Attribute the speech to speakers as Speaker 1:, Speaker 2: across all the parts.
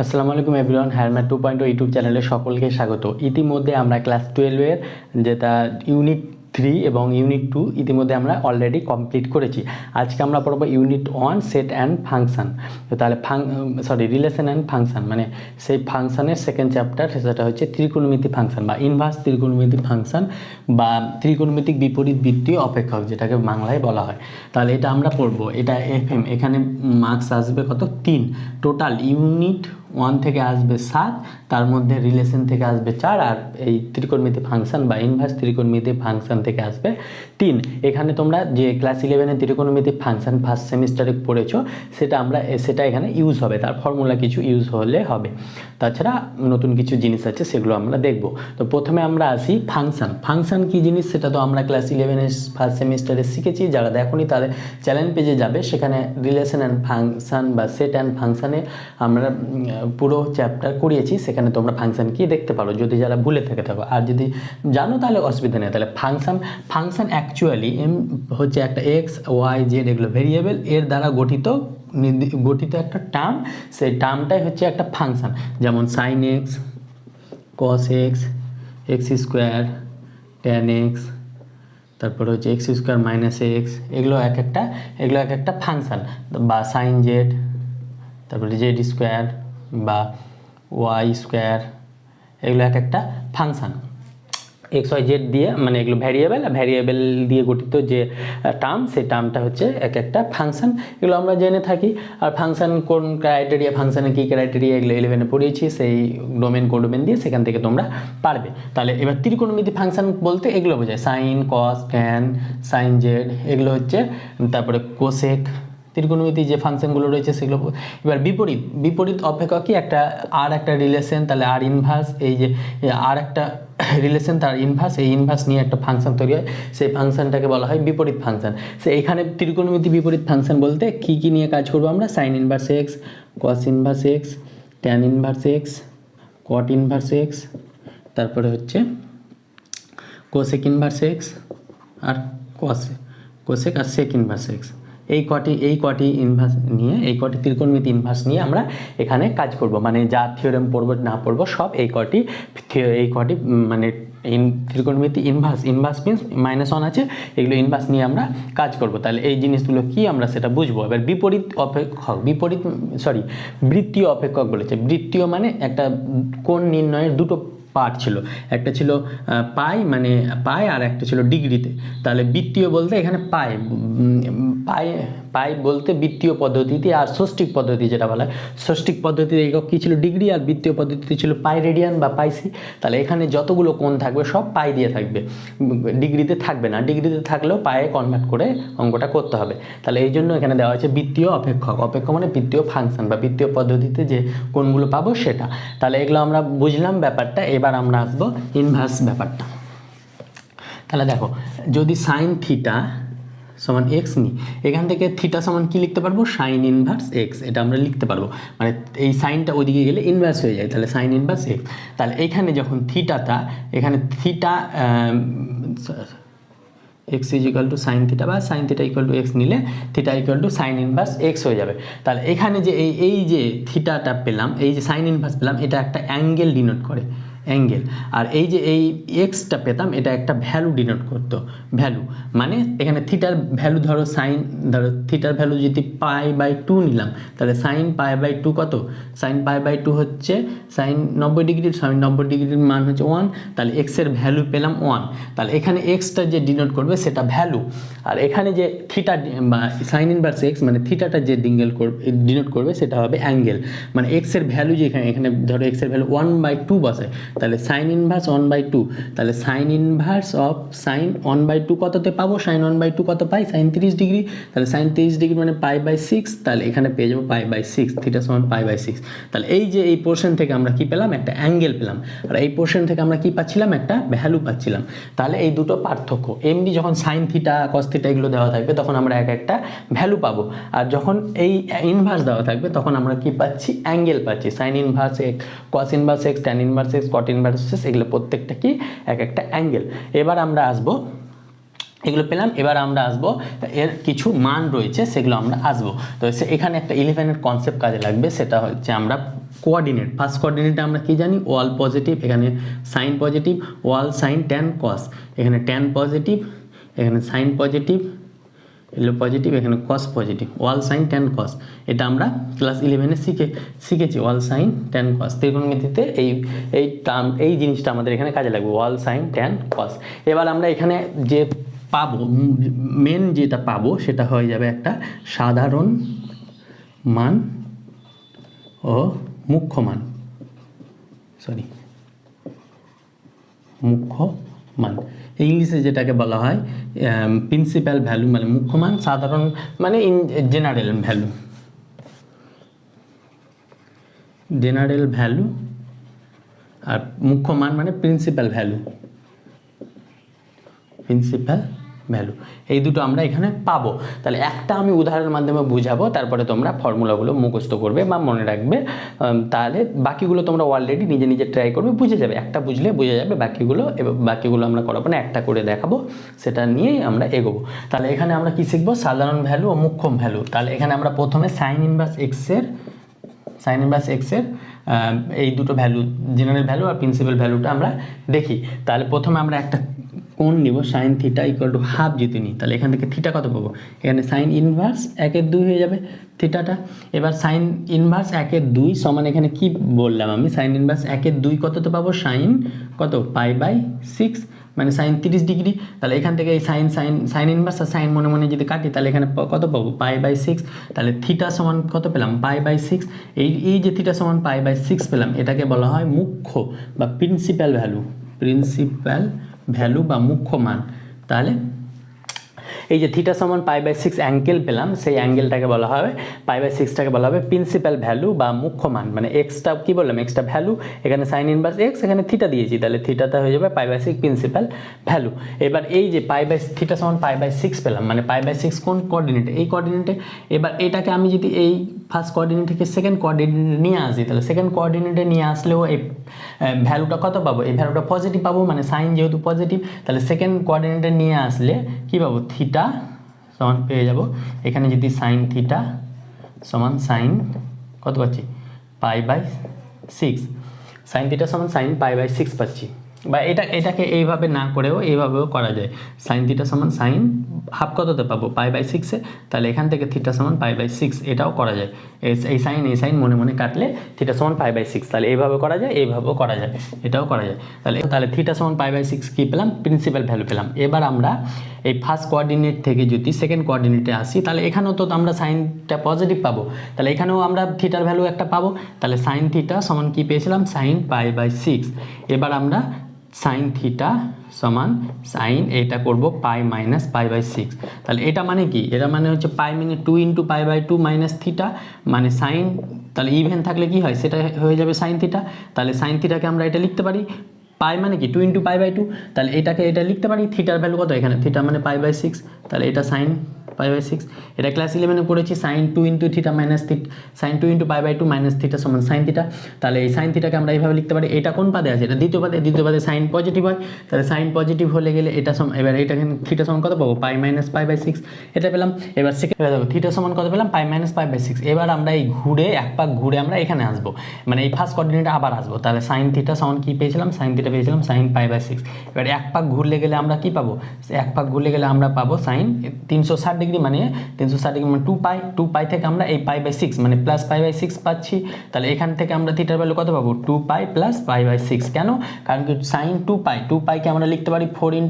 Speaker 1: আসসালামু আলাইকুম everyone, হ্যারম্যাট 2.0 YouTube চ্যানেলে সকলকে স্বাগত। ইতিমধ্যে আমরা ক্লাস 12-এর যেটা ইউনিট 3 এবং ইউনিট 2 ইতিমধ্যে আমরা অলরেডি কমপ্লিট করেছি। আজকে আমরা পড়বো ইউনিট 1 সেট অ্যান্ড ফাংশন। তো তাহলে রিলেশন অ্যান্ড ফাংশন মানে সেই ফাংশনের সেকেন্ড চ্যাপ্টার, সেটা হচ্ছে ত্রিকোণমিতি ফাংশন বা ইনভার্স ত্রিকোণমিতি ফাংশন বা ত্রিকোণমিতিক বিপরীত বৃত্তীয় অপেক্ষক, যেটাকে বাংলায় বলা হয়। তাহলে এটা আমরা পড়বো, এটা FM, এখানে মার্কস আসবে কত? 3। টোটাল ইউনিট 1 থেকে আসবে 7, তার মধ্যে রিলেশন থেকে আসবে 4, আর এই ত্রিকোণমিতি ফাংশন বা ইনভার্স ত্রিকোণমিতি ফাংশন থেকে আসবে 3। এখানে তোমরা যে ক্লাস 11-এর ত্রিকোণমিতি ফাংশন ফার্স্ট সেমিস্টারে পড়েছো সেটা এখানে ইউজ হবে, তার ফর্মুলা কিছু ইউজ হলে হবে। তাছাড়া নতুন কিছু জিনিস আছে, সেগুলো আমরা দেখব। তো প্রথমে আমরা আসি ফাংশন কী জিনিস, সেটা তো আমরা ক্লাস 11-এর ফার্স্ট সেমিস্টারে শিখেছি। যারা দেখোনি তাদের চ্যানেল পেজে যাবে, সেখানে রিলেশন অ্যান্ড ফাংশন বা সেট অ্যান্ড ফাংশনে আমরা পুরো চ্যাপ্টার করিয়েছি, সেখানে তোমরা ফাংশন কি দেখতে পারো যদি যারা ভুলে থাকো। আর যদি জানো তাহলে অসুবিধা নেই। তাহলে ফাংশন অ্যাকচুয়ালি হচ্ছে একটা এক্স ওয়াই জেড এগুলো ভেরিয়েবল এর দ্বারা গঠিত একটা টার্ম। সেই টার্মটাই হচ্ছে একটা ফাংশন। যেমন sine x, cos x, x square, tan x, তারপরে হচ্ছে এক্স স্কোয়ার মাইনাস এক্স, এগুলো এক একটা ফাংশন। বা সাইন জেড, তারপরে জেড স্কোয়ার বা ওয়াই স্কোয়ার, এগুলো এক একটা ফাংশান। এক্স ওয়াই জেড দিয়ে মানে এগুলো ভ্যারিয়েবল দিয়ে গঠিত যে টার্ম, সেই টার্মটা হচ্ছে এক একটা ফাংশান। এগুলো আমরা জেনে থাকি। আর ফাংশান কোন ক্রাইটেরিয়া, ফাংশানের কী ক্রাইটেরিয়া, এগুলো 11-এ পড়িয়েছি। সেই কোডোমেন দিয়ে সেখান থেকে তোমরা পারবে। তাহলে এবার ত্রিকোণমিতি ফাংশান বলতে এগুলো বোঝায়, সাইন, কস, ট্যান, সাইন জেড, এগুলো হচ্ছে। তারপরে কোসেক, ত্রিকোণমিতি যে ফাংশনগুলো রয়েছে সেগুলো। এবার বিপরীত অপেক্ষকই একটা রিলেশন, তাহলে আর ইনভার্স, এই যে আর একটা রিলেশন তার ইনভার্স, এই ইনভার্স নিয়ে একটা ফাংশন তৈরি হয়, সেই ফাংশনটাকে বলা হয় বিপরীত ফাংশন। সে এখানে ত্রিকোণমিতি বিপরীত ফাংশন বলতে কী নিয়ে কাজ করবো আমরা? সাইন ইনভার্স এক্স, কস inverse x, tan inverse x, কট ইনভার্স এক্স, তারপরে হচ্ছে কোসেক ইনভার্স এক্স, আর কোসেক আর সেক ইনভার্স এক্স। এই কটি ইনভার্স নিয়ে, এই কটি ত্রিকোণমিতি ইনভার্স নিয়ে আমরা এখানে কাজ করব। মানে যা থিওরেম পড়বো না পড়বো সব এই কটি মানে ত্রিকোণমিতি ইনভার্স মিনস -1 আছে, এগুলো ইনভার্স নিয়ে আমরা কাজ করব। তাহলে এই জিনিসগুলো কি আমরা সেটা বুঝবো। এবার বৃত্তীয় অপেক্ষক বলেছে। বৃত্তীয় মানে একটা কোণ নির্ণয়ের দুটো পার্ট ছিল, একটা ছিল পাই আর একটা ছিল ডিগ্রিতে। তাহলে বৃত্তীয় বলতে এখানে পাই বলতে বৃত্তীয় পদ্ধতিতে, আর ষষ্ঠিক পদ্ধতি যেটা বলা হয়, ষষ্ঠিক পদ্ধতিতে একক কী ছিল? ডিগ্রি। আর বৃত্তীয় পদ্ধতিতে ছিল পাই রেডিয়ান বা পাই সি। তাহলে এখানে যতগুলো কোণ থাকবে সব পাই দিয়ে থাকবে, ডিগ্রিতে থাকবে না। ডিগ্রিতে থাকলেও পায়ে কনভার্ট করে অঙ্কটা করতে হবে। তাহলে এই জন্য এখানে দেওয়া হয়েছে বৃত্তীয় অপেক্ষক মানে বৃত্তীয় ফাংশন বা বৃত্তীয় পদ্ধতিতে যে কোণগুলো পাবো সেটা। তাহলে এগুলো আমরা বুঝলাম ব্যাপারটা। এবার আমরা আসবো ইনভার্স ব্যাপারটা। তাহলে দেখো, যদি সাইন থিটা সমান এক্স নিই, এখান থেকে থিটা সমান কি লিখতে পারবো? সাইন ইনভার্স এক্স, এটা আমরা লিখতে পারবো। মানে এই সাইনটা ওইদিকে গেলে ইনভার্স হয়ে যায়, তাহলে সাইন ইনভার্স এক্স। তাহলে এখানে যখন theta x equal to sine theta বা sine theta equal to x নিলে theta equal to sine inverse x হয়ে যাবে। তাহলে এখানে যে এই যে থিটাটা পেলাম, এই যে সাইন ইনভার্স পেলাম, এটা একটা অ্যাঙ্গেল ডিনোট করে, অ্যাঙ্গেল। আর এই যে এই এক্সটা পেতাম, এটা একটা ভ্যালু ডিনোট করতো, ভ্যালু। মানে এখানে থিটার ভ্যালু ধরো থিটার ভ্যালু যদি π/2 নিলাম, তাহলে সাইন π/2 কত? সাইন π/2 হচ্ছে সাইন 90 ডিগ্রি, সাইন 90 ডিগ্রির মান হচ্ছে 1। তাহলে এক্সের ভ্যালু পেলাম 1। তাহলে এখানে এক্সটা যে ডিনোট করবে সেটা ভ্যালু, আর এখানে যে থিটা বা সাইন ইনভার্স এক্স মানে থিটাটা যে ডিনোট করবে সেটা হবে অ্যাঙ্গেল। মানে এক্সের ভ্যালু যে এখানে ধরো এক্সের ভ্যালু 1/2 বসে, তাহলে সাইন ইনভার্স 1/2, তাহলে সাইন ইনভার্স অফ সাইন 1/2 কততে পাবো? সাইন 1/2 কত পাই? Sine 30 degree. তাহলে সাইন 30 ডিগ্রি মানে π/6, তাহলে এখানে পেয়ে যাবো π/6, থিটা সমান π/6। তাহলে এই যে এই পোর্শন থেকে আমরা কি পেলাম? একটা অ্যাঙ্গেল পেলাম। আর এই পোর্শন থেকে আমরা কি পাচ্ছিলাম? একটা ভ্যালু পাচ্ছিলাম। তাহলে এই দুটো পার্থক্য। এমনি যখন সাইন থিটা কস থিটা এগুলো দেওয়া থাকবে তখন আমরা একটা ভ্যালু পাবো, আর যখন এই ইনভার্স দেওয়া থাকবে তখন আমরা কি পাচ্ছি? অ্যাঙ্গেল পাচ্ছি। সাইন ইনভার্স এক্স, কস inverse x, tan inverse x, কট ইনভার্স এক্স, এগুলো প্রত্যেকটা কি একটা অ্যাঙ্গেল। এবার আমরা আসবো, এগুলো পেলাম। এবার আমরা আসবো এর কিছু মান রয়েছে, সেগুলো আমরা আসবো। তো এখানে একটা 11-এর কনসেপ্ট কাজে লাগবে, সেটা হচ্ছে আমরা কোঅর্ডিনেট, ফার্স্ট কোঅর্ডিনেটে আমরা কি জানি, ওয়াল পজিটিভ, এখানে সাইন পজিটিভ, ওয়াল সাইন ট্যান কস, এখানে ট্যান পজিটিভ, এখানে সাইন পজিটিভ, এলো পজিটিভ, এখানে কস পজিটিভ, ওয়াল সাইন ট্যান কস। এটা আমরা ক্লাস 11-এ শিখেছি ওয়াল সাইন ট্যান কস। ত্রিকোণমিতিতে এই জিনিসটা আমাদের এখানে কাজে লাগবে, ওয়াল সাইন ট্যান কস। এবার আমরা এখানে যে পাবো, মেন যেটা পাবো সেটা হয়ে যাবে একটা সাধারণ মান ও মুখ্য মান, মুখ্য মান। ইংলিশে যেটাকে বলা হয় প্রিন্সিপাল ভ্যালু, মানে মুখ্য মান, সাধারণ মানে জেনারেল ভ্যালু, জেনারেল ভ্যালু, আর মুখ্য মান মানে প্রিন্সিপাল ভ্যালু, প্রিন্সিপাল ভ্যালু। এই দুটো আমরা এখানে পাবো। তাহলে একটা আমি উদাহরণের মাধ্যমে বুঝাবো, তারপরে তোমরা ফর্মুলাগুলো মুখস্থ করবে বা মনে রাখবে। তাহলে বাকিগুলো তোমরা অলরেডি নিজে নিজে ট্রাই করবে, বুঝে যাবে। একটা বুঝলে বুঝে যাবে, বাকিগুলো আমরা করাবো না, একটা করে দেখাবো, সেটা নিয়েই আমরা এগোবো। তাহলে এখানে আমরা কি শিখবো, সাধারণ ভ্যালু ও মুখ্য ভ্যালু। তাহলে এখানে আমরা প্রথমে সাইন ইনভার্স এক্সের এই দুটো ভ্যালু, জেনারেল ভ্যালু আর প্রিন্সিপাল ভ্যালুটা আমরা দেখি। তাহলে প্রথমে আমরা একটা কোণ নিব, sign theta equal to half যদি নিই, তাহলে এখান থেকে থিটা কত পাবো, এখানে সাইন ইনভার্স 1/2 হয়ে যাবে থিটাটা। এবার সাইন ইনভার্স 1/2 সমান, এখানে কি বললাম আমি, সাইন ইনভার্স 1/2 কততে পাবো, সাইন কত, π/6, মানে সাইন 30 ডিগ্রি। তাহলে এখান থেকে এই সাইন ইনভার্স আর সাইন মনে মনে যদি কাটি, তাহলে এখানে কত পাবো, π/6। তাহলে থিটা সমান কত পেলাম, π/6। এই যে থিটা সমান π/6 পেলাম, এটাকে বলা হয় মুখ্য বা প্রিন্সিপাল ভ্যালু বা মুখ্য মান। তাহলে এই যে থিটা সমান π/6 অ্যাঙ্গেল পেলাম, সেই অ্যাঙ্গেলটাকে বলা হবে, π/6টাকে বলা হবে প্রিন্সিপাল ভ্যালু বা মুখ্য মান। মানে এক্সটা কি বললাম, এক্সটা ভ্যালু, এখানে সাইন ইনভার্স এক্স, এখানে থিটা দিয়েছি, তাহলে থিটাটা হয়ে যাবে π/6 প্রিন্সিপাল ভ্যালু। এবার এই যে থিটা সমান π/6 পেলাম, মানে π/6 কোন কোঅর্ডিনেটে, এই কোঅর্ডিনেটে। এবার এটাকে আমি যদি এই ফার্স্ট কোঅর্ডিনেট থেকে সেকেন্ড কোঅর্ডিনেটে নিয়ে আসি, তাহলে সেকেন্ড কোঅর্ডিনেটে নিয়ে আসলেও এই ভ্যালুটা কত পাবো, এই ভ্যালুটা পজিটিভ পাবো, মানে সাইন যেহেতু পজিটিভ। তাহলে সেকেন্ড কোঅর্ডিনেটে নিয়ে আসলে কি পাবো, থিটা সমান পেয়ে যাব, এখানে যদি সাইন থিটা সমান সাইন কত পাচ্ছি, π/6, সাইন থিটা সমান সাইন π/6 পাচ্ছি। বা এটাকে এইভাবে না করেও এইভাবেও করা যায়, সাইন থিটা সমান সাইন হাফ কততে পাবো, π/6-এ, তাহলে এখান থেকে থিটা সমান π/6, এটাও করা যায়। এই সাইন মনে মনে কাটলে থিটা সমান π/6, তাহলে এইভাবে করা যায়, এইভাবেও করা যায়, এটাও করা যায়। তাহলে থিটা সমান π/6 কী পেলাম, প্রিন্সিপাল ভ্যালু পেলাম। এবার আমরা এই ফার্স্ট কোঅর্ডিনেট থেকে যদি সেকেন্ড কোঅর্ডিনেটে আসি, তাহলে এখানেও তো আমরা সাইনটা পজিটিভ পাবো, তাহলে এখানেও আমরা থিটার ভ্যালু একটা পাবো। তাহলে সাইন থিটা সমান কী পেয়েছিলাম, সাইন π/6। এবার আমরা সাইন থিটা সমান সাইন, এটা করবো π-π/6। তাহলে এটা মানে কি, এটা মানে হচ্ছে পাই মানে 2 × π/2 মাইনাস থিটা, মানে সাইন, তাহলে ইভেন থাকলে কি হয়, সেটা হয়ে যাবে সাইন থিটা। তাহলে সাইন থিটাকে আমরা এটা লিখতে পারি, পাই মানে কি 2 × π/2, তাহলে এটা লিখতে পারি, থিটার ভ্যালু কত, এখানে থিটা মানে π/6, তাহলে এটা সাইন π/6। এটা ক্লাস 11-এ পড়েছি, sine 2 × theta minus sine 2 × π/2 minus theta সমান সাইন থিটা। তাহলে এই সাইন থিটাকে আমরা এইভাবে লিখতে পারি। এটা কোন পাদে আছে, এটা দ্বিতীয় পাদে সাইন পজিটিভ হয়, তাহলে সাইন পজিটিভ হলে গেলে এটা এবার এটা থিটা সমান কত পাবো, π-π/6, এটা পেলাম। এবার সেকেন্ড থিটা সমান কত পেলাম, π-π/6। এবার আমরা এই এক পাক ঘুরে আমরা এখানে আসবো, মানে এই ফার্স্ট কোঅর্ডিনেটে আবার আসবো। তাহলে সাইন থিটা সমান কি পেয়েছিলাম, সাইন থিটা পেয়েছিলাম সাইন π/6। এবার এক পাক ঘুরলে গেলে আমরা কি পাবো, এক পাক ঘুরলে গেলে আমরা পাবো সাইন 360 ডিগ্রি, মানে 360 ডিগ্রি মানে 2π থেকে আমরা এই π/6 মানে প্লাস π/6 পাচ্ছি। তাহলে এখান থেকে আমরা থিটার ভ্যালু কত পাবো, 2π প্লাস π/6। কেন, কারণ কি সাইন 2πকে আমরা লিখতে পারি 4 ×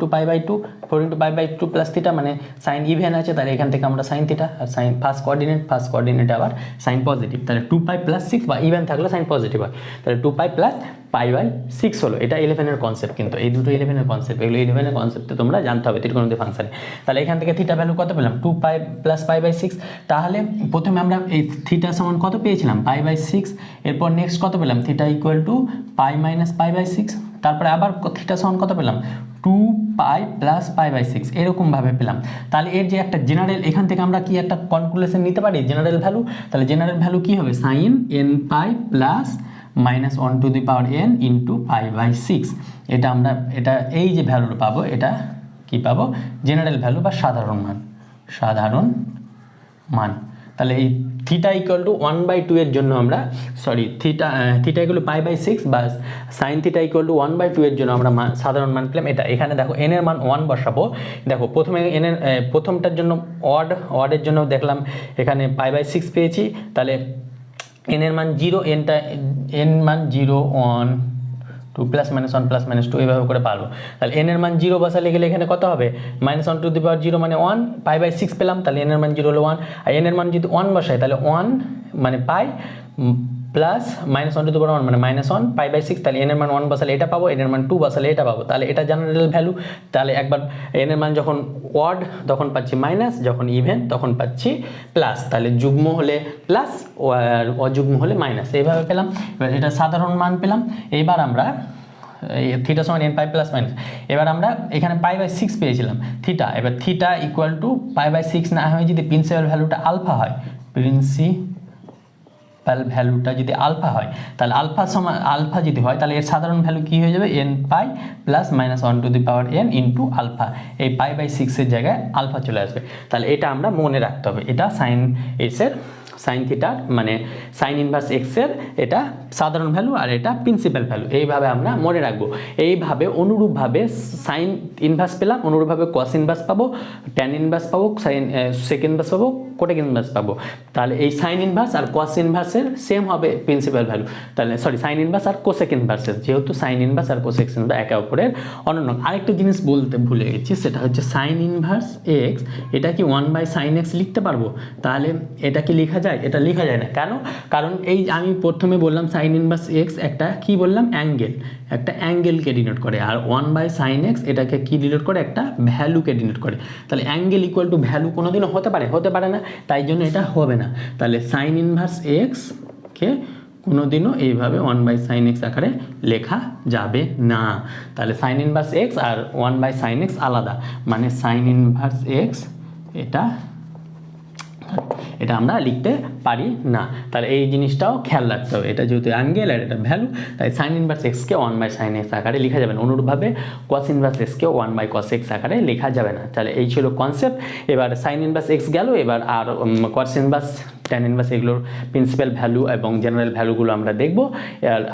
Speaker 1: π/2 প্লাস থিটা, মানে সাইন ইভেন আছে, তাহলে এখান থেকে আমরা সাইন থিটা, আর সাইন ফার্স্ট কোঅর্ডিনেটে আবার সাইন পজিটিভ, তাহলে 2π প্লাস 6 বা ইভেন থাকলে সাইন পজিটিভ হয়, তাহলে 2π প্লাস π/6 হলো। এটা 11-এর কনসেপ্ট, কিন্তু এই দুটো 11-এর কনসেপ্ট, এগুলো 11-এর কনসেপ্টে তোমরা জানতে হবে ত্রিকোণমিতিক ফাংশনে। তাহলে এখান থেকে থিটা ভ্যালু কত পেলাম, 2π প্লাস π/6। তাহলে প্রথমে আমরা এই থিটা সমান কত পেয়েছিলাম, π/6। এরপর নেক্সট কত পেলাম, থিটা ইকুয়াল টু π মাইনাস π/6। তারপরে আবার থিটা সমান কত পেলাম, 2π প্লাস π/6, এরকমভাবে পেলাম। তাহলে এর যে একটা জেনারেল, এখান থেকে আমরা কি একটা কনক্লুশন নিতে পারি, জেনারেল ভ্যালু। তাহলে জেনারেল ভ্যালু কি হবে, সাইন nπ প্লাস -1⁴n × π/6। এটা আমরা এই যে ভ্যালুটা পাবো, এটা কি পাবো, জেনারেল ভ্যালু বা সাধারণ মান। তাহলে এই থিটা ইকুয়াল টু 1/2 এর জন্য আমরা থিটা ইকুয়াল টু π/6 বা সাইন থিটা ইকুয়াল টু 1/2 এর জন্য আমরা সাধারণ মান পেলাম এটা। এখানে দেখো n এর মান 1 বসাবো। দেখো প্রথমে n এর প্রথমটার জন্য অডের জন্য দেখলাম এখানে π/6 পেয়েছি, তাহলে n এর মান 0, n মান 0 1 2 +- 1 +- 2 এইভাবে করে পারবো। তাহলে n এর মান 0 বসালে গেলে এখানে কত হবে, -1 টু দি পাওয়ার 0 মানে 1, π/6 পেলাম, তাহলে n এর মান 0 হলো 1, আর n এর মান যদি 1 বসাই তাহলে 1 মানে π প্লাস -1 টু দি পাওয়ার 1 মানে -1 π/6, তাহলে n এর মান 1 বসালে এটা পাবো, n এর মান 2 বসালে এটা পাবো। তাহলে এটা জেনারেল ভ্যালু। তাহলে একবার n এর মান যখন অড তখন পাচ্ছি মাইনাস, যখন ইভেন তখন পাচ্ছি প্লাস। তাহলে যুগ্ম হলে প্লাস আর অযুগ্ম হলে মাইনাস, এইভাবে পেলাম। এবার এটা সাধারণ মান পেলাম। এইবার আমরা থিটা সমান n π প্লাস মাইনাস, এবার আমরা এখানে π/6 পেয়েছিলাম থিটা, এবার থিটা ইকুয়াল টু π/6 না হয়ে যদি প্রিন্সিপাল ভ্যালুটা আলফা হয়, ভ্যালুটা যদি আলফা হয়, তাহলে আলফা যদি হয় তাহলে এর সাধারণ ভ্যালু কি হয়ে যাবে, n π plus -1 to the power n into alpha. এই π/6 এর জায়গায় আলফা চলে আসবে। তাহলে এটা আমরা মনে রাখতে হবে, এটা সাইন থিটার মানে সাইন ইনভার্স এক্স এর এটা সাধারণ ভ্যালু আর এটা প্রিন্সিপাল ভ্যালু, এইভাবে আমরা মনে রাখবো। এইভাবে অনুরূপভাবে সাইন ইনভার্স পেলাম, অনুরূপভাবে কস ইনভার্স পাবো, ট্যান ইনভার্স পাবো, সেক ইনভার্স পাবো, কোটেক ইনভার্স পাবো। তাহলে এই সাইন ইনভার্স আর কস ইনভার্সের সেম হবে প্রিন্সিপাল ভ্যালু। তাহলে সাইন ইনভার্স আর কোসেক ইনভার্সের, যেহেতু সাইন ইনভার্স আর কোসেক ইনভার্স একে অপরের অনন্য। আরেকটা জিনিস বলতে ভুলে গেছি, সেটা হচ্ছে সাইন ইনভার্স এক্স, এটা কি 1/sin x লিখতে পারবো? তাহলে এটা কি লেখা যায়? এটা লেখা যায় না। কেন? কারণ এই আমি প্রথমে বললাম সাইন ইনভার্স এক্স একটা কি বললাম, একটা অ্যাঙ্গেলকে ডিনোট করে, আর 1/sin x এটাকে কি ডিনোট করে, একটা ভ্যালুকে ডিনোট করে। তাহলে অ্যাঙ্গেল ইকুয়াল টু ভ্যালু কোনোদিনও হতে পারে না, তাই জন্য এটা হবে না। তাহলে সাইন ইনভার্স এক্সকে কোনোদিনও এইভাবে 1/sin x আকারে লেখা যাবে না। তাহলে সাইন ইনভার্স এক্স আর 1/sin x আলাদা, মানে সাইন ইনভার্স এক্স এটা আমরা লিখতে পারি না। তাহলে এই জিনিসটাও খেয়াল রাখতে হবে, এটা যেহেতু অ্যাঙ্গেল আর এটা ভ্যালু, তাই সাইন ইনভার্স এক্সকে 1/sin x আকারে লেখা যাবে না। অনুরূপভাবে কস ইনভার্স এক্সকে 1/cos x আকারে লেখা যাবে না। তাহলে এই ছিল কনসেপ্ট। এবার সাইন ইনভার্স এক্স গেল, এবার আর কস ইনভার্স, ট্যান ইনভার্স এগুলোর প্রিন্সিপাল ভ্যালু এবং জেনারেল ভ্যালুগুলো আমরা দেখব,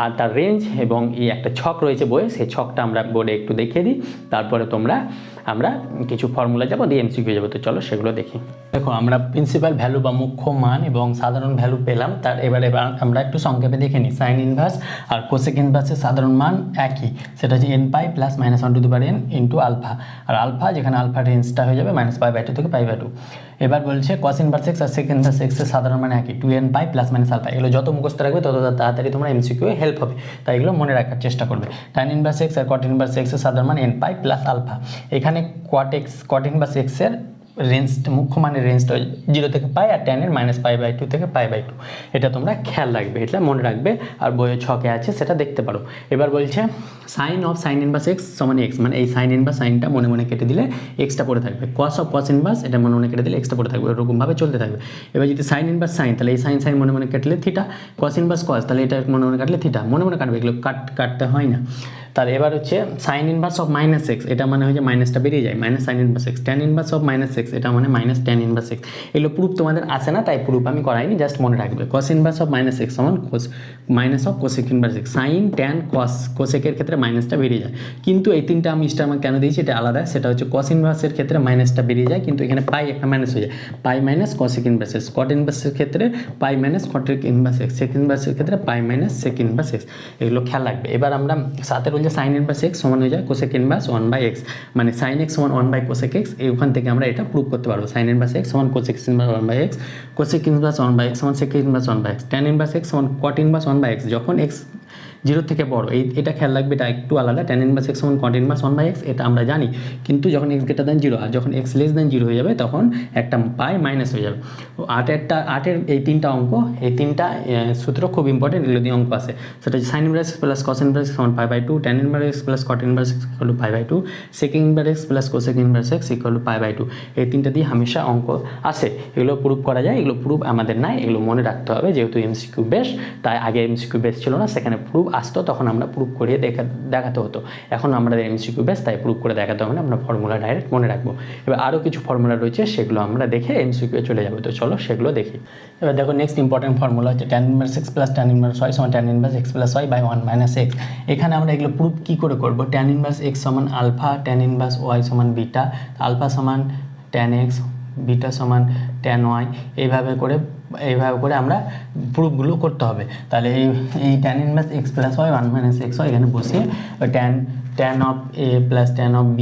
Speaker 1: আর তার রেঞ্জ এবং এই একটা ছক রয়েছে বইয়ে, সেই ছকটা আমরা বোর্ডে একটু দেখিয়ে দিই, তারপরে আমরা কিছু ফর্মুলা যাবো, দিয়ে এমসিকিউ যাবো। তো চলো সেগুলো দেখি। দেখো আমরা প্রিন্সিপাল ভ্যালু বা মুখ্য মান এবং সাধারণ ভ্যালু পেলাম। এবার আমরা একটু সংক্ষেপে দেখে নিই। সাইন ইনভার্স আর কোসেক ইনভার্সের সাধারণ মান একই, সেটা হচ্ছে n π plus -1 to the power n into alpha, আর আলফা যেখানে আলফা রেঞ্জটা হয়ে যাবে -π/2 থেকে π/2। এবার বলছে কস ইনভার্স এক্স আর সেক ইনভার্স এক্সের সাধারণ মান একই, 2n π প্লাস আলফা। এগুলো যত মুখস্থ রাখবে তত তাড়াতাড়ি তোমরা এমসিকিউ হেল্প হবে, তাই এগুলো মনে রাখার চেষ্টা করবে। ট্যান ইনভার্স এক্স আর কট ইনভার্স এক্সের সাধারণ মান n π প্লাস আলফা। এখানে কট ইনভার্স এক্সের রেঞ্জটা, মুখ্য মানের রেঞ্জটা 0 থেকে π, আর ট্যানের -π/2 থেকে π/2। এটা তোমরা খেয়াল রাখবে, এটা মনে রাখবে, আর বইয়ের ছকে আছে সেটা দেখতে পারো। এবার বলছে সাইন ইনভার্স এক্স সমান এক্স, মানে এই সাইন ইনভার্স সাইনটা মনে মনে কেটে দিলে এক্সটা পড়ে থাকবে, কস ইনভার্স এটা মনে মনে কেটে দিলে এক্সটা পড়ে থাকবে, এরকমভাবে চলতে থাকবে। এবার যদি সাইন ইনভার্স সাইন, তাহলে এই সাইন মনে মনে কাটলে থিটা, কস ইনভার্স কস, তাহলে এটা মনে মনে কাটলে থিটা, মনে মনে কাটবে, এগুলো কাটতে হয় না। তাহলে এবার হচ্ছে sine inverse of minus x, এটা মানে হচ্ছে মাইনাসটা বেরিয়ে যায়, minus sine inverse x. Tan inverse of minus x, এটা মানে মাইনাস ট্যান ইনভার্স এক্স। এগুলো প্রুফ তোমাদের আসে না, তাই প্রুফ আমি করাইনি, জাস্ট মনে রাখবে। Cos inverse of minus x সমান minus of cosec inverse x. Sine tan cos, কোসেকের ক্ষেত্রে মাইনাসটা বেরিয়ে যায়, কিন্তু এই তিনটা আমি স্টার মার্ক কেন দিয়েছি এটা আলাদা। সেটা হচ্ছে কস ইনভার্সের ক্ষেত্রে মাইনাসটা বেরিয়ে যায়, কিন্তু এখানে পাই একটা মাইনাস হয়ে যায়, পাই মাইনাস কোসেক ইনভার্স এক্স। কট ইনভার্সের ক্ষেত্রে পাই মাইনাস কটেক ইনভার্স এক্স। সেক ইনভার্সের ক্ষেত্রে পাই মাইনাস সেক ইনভার্স এক্স, এগুলো খেয়াল রাখবে। এবার আমরা সাথে বলছে সাইন ইনভার্স এক্স সমান হয়ে যায় কোসেক ইনভার্স 1/x, মানে সাইন এক্স সমান 1/কোসেক এক্স। ওখান থেকে আমরা এটা প্রুভ করতে পারবো, সাইন ইনভার্স এক্স সমান cosec inverse 1/x, cosec inverse 1/x সমান sec inverse 1/x, tan inverse x সমান কট ইনভার্স 1/x যখন এক্স 0 থেকে বড়। এটা খেয়াল রাখবে, এটা একটু আলাদা। ট্যান ইনভার্স এক্স সমান কট ইনভার্স 1/x, এটা আমরা জানি, কিন্তু যখন এক্স গ্রেটার দেন 0 আর যখন এক্স লেস দেন 0 হয়ে যাবে তখন একটা পাই মাইনাস হয়ে যাবে। আটের এই তিনটা অঙ্ক, এই তিনটা সূত্র খুব ইম্পর্টেন্ট, এগুলো দিয়ে অঙ্ক আছে। সেটা হচ্ছে sine inverse x plus cos inverse x সমান π/2, tan inverse x plus cot inverse x equal to π/2, sec inverse x plus cosec inverse x equal to π/2। এই তিনটা দিয়ে হামেশা অঙ্ক আসে, এগুলো প্রুভ করা যায়। এগুলো প্রুভ আমাদের নাই, এগুলো মনে রাখতে হবে, যেহেতু এমসিকিউ বেস, তাই আগে এমসিকিউ বেস ছিল না, সেখানে প্রুফ আসতো তখন আমরা প্রুফ করিয়ে দেখাতে হতো। এখন আমাদের এমসিকিউ বেস, তাই প্রুফ করে দেখাতে হবে না, আমরা ফর্মুলা ডাইরেক্ট মনে রাখবো। এবার আরও কিছু ফর্মুলা রয়েছে, সেগুলো আমরা দেখে এমসিকিউ চলে যাবো। তো চলো সেগুলো দেখি। এবার দেখো নেক্সট ইম্পর্টেন্ট ফর্মুলা হচ্ছে tan inverse x plus tan inverse y সমান tan inverse x plus y by 1 minus x। এখানে আমরা এগুলো প্রুফ কী করে করবো? tan ইনভার্স x সমান আলফা, tan ইনভার্স y সমান বিটা, আলফা সমান tan x, বিটা সমান tan y, এইভাবে করে আমরা প্রুফগুলো করতে হবে। তাহলে এই tan inverse x plus y 1 minus x হয়, এখানে বসিয়ে tan of a plus tan of b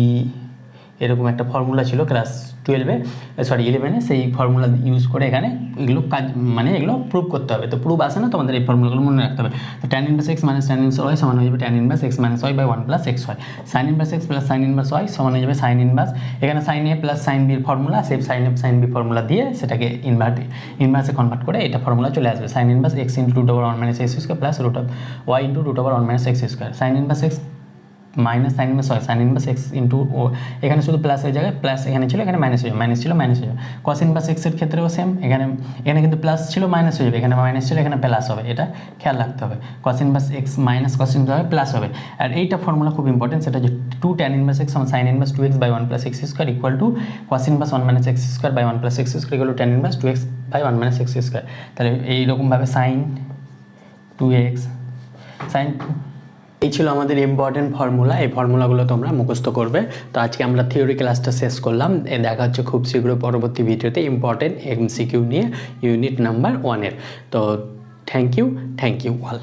Speaker 1: এরকম একটা ফর্মুলা ছিল ক্লাস 11-এ, সেই ফর্মুলা ইউজ করে এখানে এগুলো এগুলো প্রুভ করতে হবে। তো প্রুভ আসে না, তোমাদের এই ফর্মুলাগুলো মনে রাখতে হবে। তো tan inverse x minus tan inverse y সমান হয়ে যাবে tan inverse x minus y by 1 plus x হয়। sin inverse x plus sin inverse y সমান হয়ে যাবে sin ইনভার্স, এখানে sin a plus sin b এর ফর্মুলা, সেই sin a sin b formula দিয়ে সেটাকে ইনভার্সে কনভার্ট করে এটা ফর্মুলা চলে আসবে। sin inverse x into root over 1 minus x square plus root of y into root over 1 minus x square. sin inverse x minus sine inverse হয়, sine inverse x into ও, এখানে শুধু plus হয়ে যাবে, plus এখানে ছিল, এখানে minus হয়ে যাবে, মাইনাস ছিল মাইনাস হয়ে যাবে। কস ইনভার্স এক্সের ক্ষেত্রেও সেম, এখানে কিন্তু প্লাস ছিল মাইনাস হয়ে যাবে, এখানে মাইনাস ছিল এখানে প্লাস হবে, এটা খেয়াল রাখতে হবে। কস inverse x minus cos inverse হবে প্লাস হবে। আর এইটা ফর্মুলা খুব ইম্পর্টেন্ট, সেটা হচ্ছে 2 tan ইনভার্স এক্স সমান sine inverse 2x by 1 plus x square equal to cos inverse 1 minus x square by 1 plus x square equal to tan inverse 2x by 1 minus x square. তাহলে এইরকমভাবে sign 2x sign, এই ছিল আমাদের important formula. এই ফর্মুলাগুলো তোমরা মুখস্থ করবে। তো আজকে আমরা থিওরি ক্লাসটা শেষ করলাম, দেখা হচ্ছে খুব শীঘ্র পরবর্তী ভিডিওতে ইম্পর্টেন্ট এমসিকিউ নিয়ে ইউনিট নাম্বার 1-এর। তো থ্যাংক ইউ অল।